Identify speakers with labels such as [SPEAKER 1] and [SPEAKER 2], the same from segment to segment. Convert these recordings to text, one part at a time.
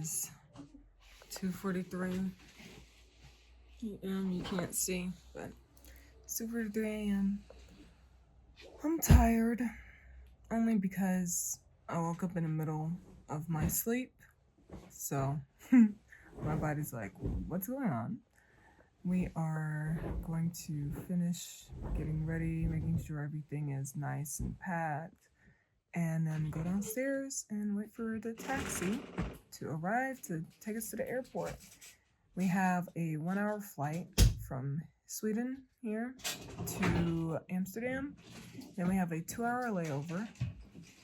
[SPEAKER 1] is 2:43 p.m. You can't see, but it's 2:43 a.m. I'm tired, only because I woke up in the middle of my sleep, so my body's like, what's going on? We are going to finish getting ready, making sure everything is nice and packed, and then go downstairs and wait for the taxi to arrive to take us to the airport. We have a 1-hour flight from Sweden here to Amsterdam. Then we have a 2-hour layover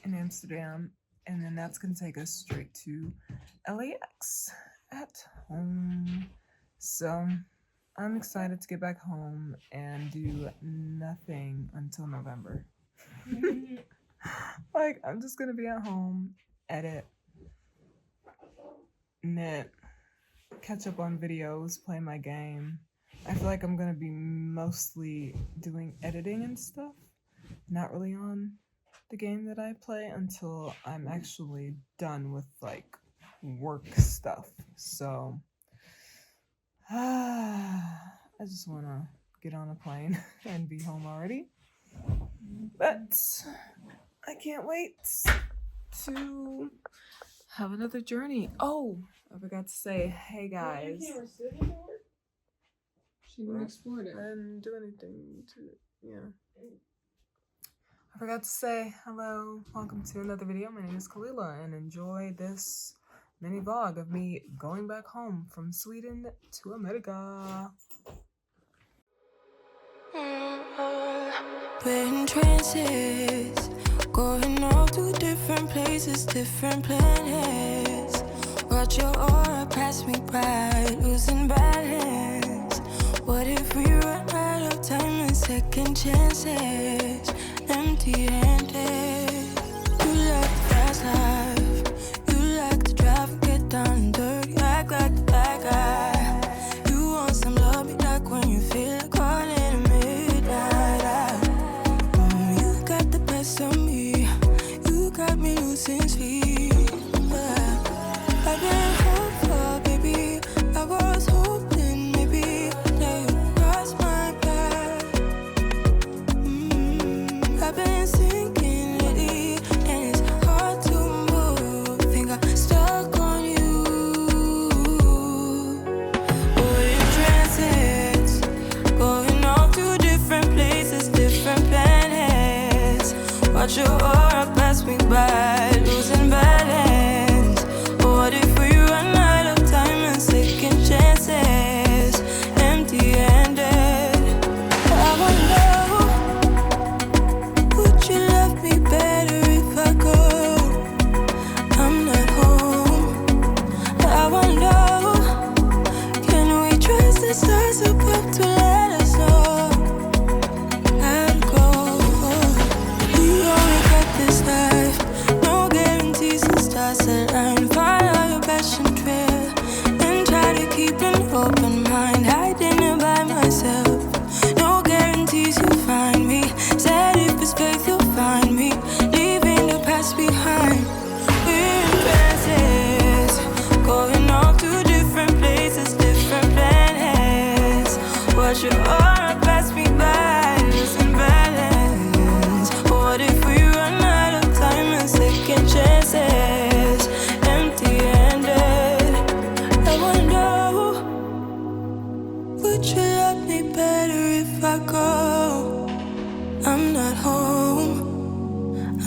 [SPEAKER 1] in Amsterdam, and then that's going to take us straight to LAX at home. So I'm excited to get back home and do nothing until November. Like, I'm just gonna be at home, edit, knit, catch up on videos, play my game. I feel like I'm gonna be mostly doing editing and stuff, not really on the game that I play until I'm actually done with like work stuff. So I just want to get on a plane and be home already. But I can't wait to have another journey. Oh, I forgot to say, hey guys.
[SPEAKER 2] She didn't explore it.
[SPEAKER 1] I didn't do anything to it. Yeah. I forgot to say hello. Welcome to another video. My name is Kalila, and enjoy this mini vlog of me going back home from Sweden to America.
[SPEAKER 3] We're in trances, going off to different places, different planets. Watch your aura pass me by, losing balance. What if we run out of time and second chances? Empty-handed. You like the fast life, you like to drive and get down and dirty, act like the bad guy. You want some love, be like when you feel like calling at midnight. You got the best of me, you got me losing sleep. I've been hopeful, baby, I was hoping maybe that you cross my path. I've been sinking lately, and it's hard to move. Think I'm stuck on you. We're in transits, going off to different places, different planets. Watch your aura pass me by, losing balance. What if we run out of time and second chances? Empty-handed. I wonder, would you love me better if I go? I'm not home. I wonder, can we trust the stars above to let us know? I'd go. We only got this life, no guarantees and stars align. Follow your passion trail and try to keep an open mind. Hiding it by myself, no guarantees you'll find me. Said if it's faith you'll find me, leaving the past behind. We're in trances, going off to different places, different planets. Watch your aura pass me by, losing balance. What if we run out of time and second chances? Empty-handed. I wonder, would you love me better if I go? I'm not home.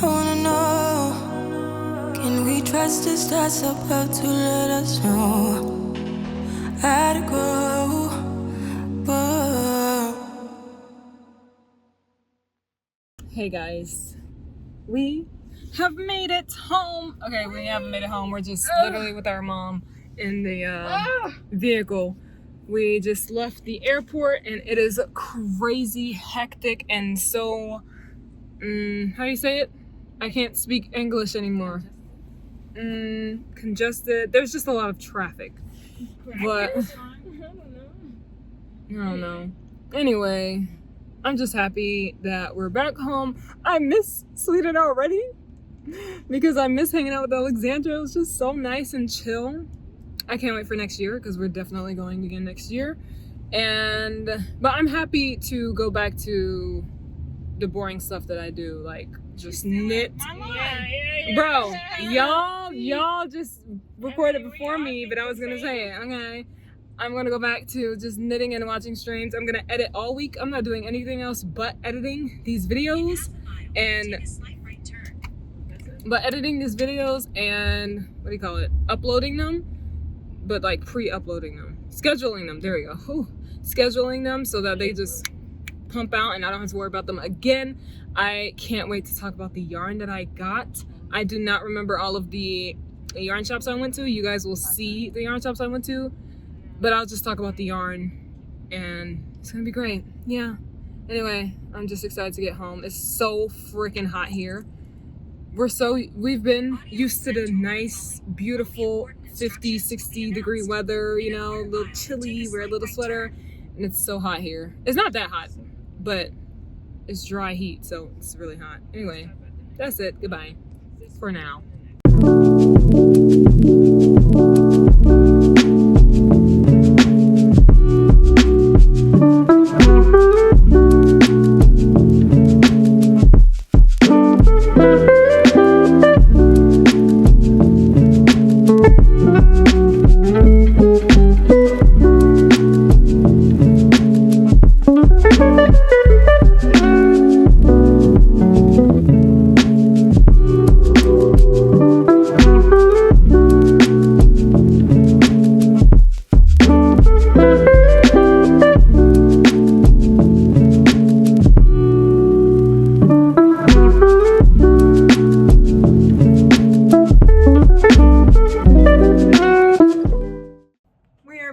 [SPEAKER 3] I wanna know, can we trust the stars above to let us know? I'd go.
[SPEAKER 1] Hey guys, we have made it home. Okay, we haven't made it home. We're just literally with our mom in the vehicle. We just left the airport and it is crazy hectic and so, how do you say it? I can't speak English anymore. Congested. There's just a lot of traffic. But, I don't know. Anyway, I'm just happy that we're back home. I miss Sweden already because I miss hanging out with Alexandra. It was just so nice and chill. I can't wait for next year because we're definitely going again next year. But I'm happy to go back to the boring stuff that I do, like just knit. Bro, y'all just recorded before me, but I was gonna say it. Okay, I'm gonna go back to just knitting and watching streams. I'm gonna edit all week. I'm not doing anything else but editing these videos and what do you call it? Uploading them, but like pre-uploading them, scheduling them. There we go. Whew. Scheduling them so that they just pump out and I don't have to worry about them again. I can't wait to talk about the yarn that I got. I do not remember all of the yarn shops I went to. You guys will see the yarn shops I went to, but I'll just talk about the yarn and it's gonna be great. Yeah. Anyway, I'm just excited to get home. It's so freaking hot here. We've been used to the nice, beautiful 50, 60 degree weather, you know, a little chilly, wear a little sweater, and it's so hot here. It's not that hot, but it's dry heat, so it's really hot. Anyway, that's it. Goodbye for now.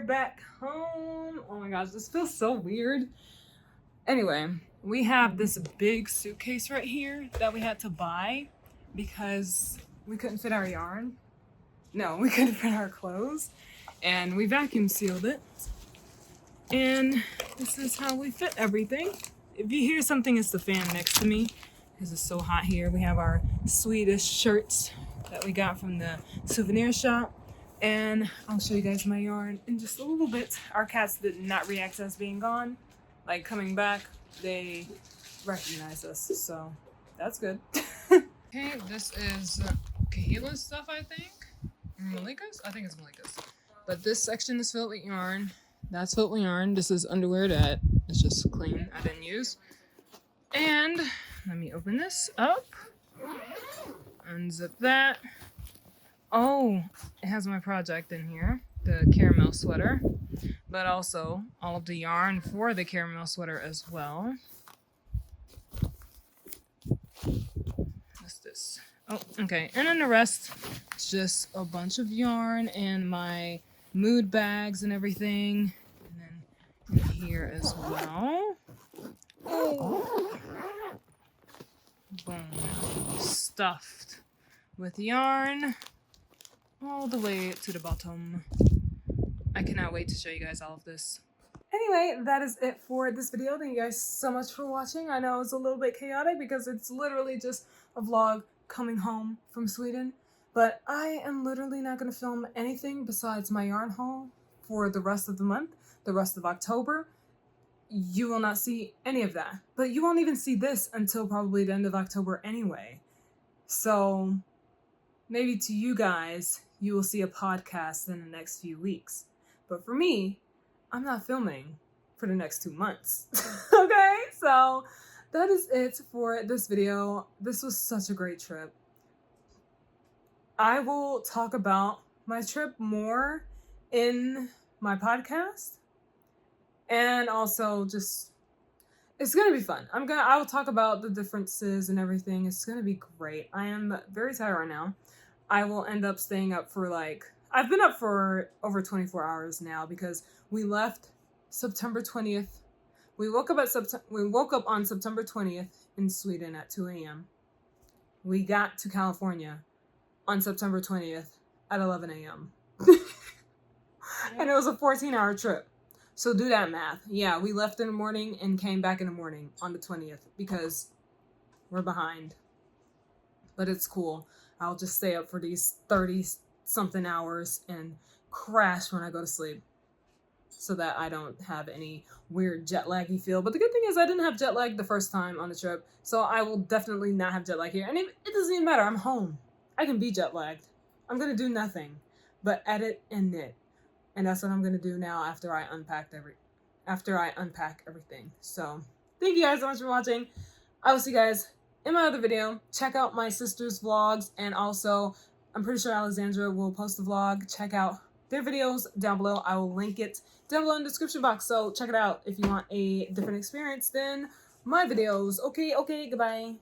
[SPEAKER 1] Back home. Oh my gosh, this feels so weird. Anyway, we have this big suitcase right here that we had to buy because we couldn't fit our yarn. No, we couldn't fit our clothes, and we vacuum sealed it. And this is how we fit everything. If you hear something, it's the fan next to me because it's so hot here. We have our Swedish shirts that we got from the souvenir shop. And I'll show you guys my yarn in just a little bit. Our cats did not react to us being gone. Like coming back, they recognize us, so that's good. Okay, this is Kahila's stuff, I think. Malika's? I think it's Malika's. But this section is filled with yarn. That's filled with yarn. This is underwear that is just clean. I didn't use. And let me open this up. Unzip that. Oh, it has my project in here, the caramel sweater, but also all of the yarn for the caramel sweater as well. What's this? Oh, okay. And then the rest is just a bunch of yarn and my mood bags and everything. And then in here as well. Oh. Boom. Stuffed with yarn. All the way to the bottom. I cannot wait to show you guys all of this. Anyway, that is it for this video. Thank you guys so much for watching. I know it's a little bit chaotic because it's literally just a vlog coming home from Sweden. But I am literally not going to film anything besides my yarn haul for the rest of the month, the rest of October. You will not see any of that. But you won't even see this until probably the end of October anyway. So maybe to you guys, you will see a podcast in the next few weeks. But for me, I'm not filming for the next 2 months. Okay, so that is it for this video. This was such a great trip. I will talk about my trip more in my podcast. And also just, it's going to be fun. I will talk about the differences and everything. It's going to be great. I am very tired right now. I will end up staying up for I've been up for over 24 hours now because we left September 20th. We woke up on September 20th in Sweden at 2 a.m. We got to California on September 20th at 11 a.m. And it was a 14-hour trip. So do that math. Yeah, we left in the morning and came back in the morning on the 20th because we're behind. But it's cool. I'll just stay up for these 30-something hours and crash when I go to sleep so that I don't have any weird jet laggy feel. But the good thing is I didn't have jet lag the first time on the trip, so I will definitely not have jet lag here. And it doesn't even matter. I'm home. I can be jet lagged. I'm gonna do nothing but edit and knit, and that's what I'm gonna do now after I unpack everything. So thank you guys so much for watching. I will see you guys in my other video. Check out my sister's vlogs, and also I'm pretty sure Alexandra will post the vlog. Check out their videos down below. I will link it down below in the description box, so check it out if you want a different experience than my videos. Okay, goodbye.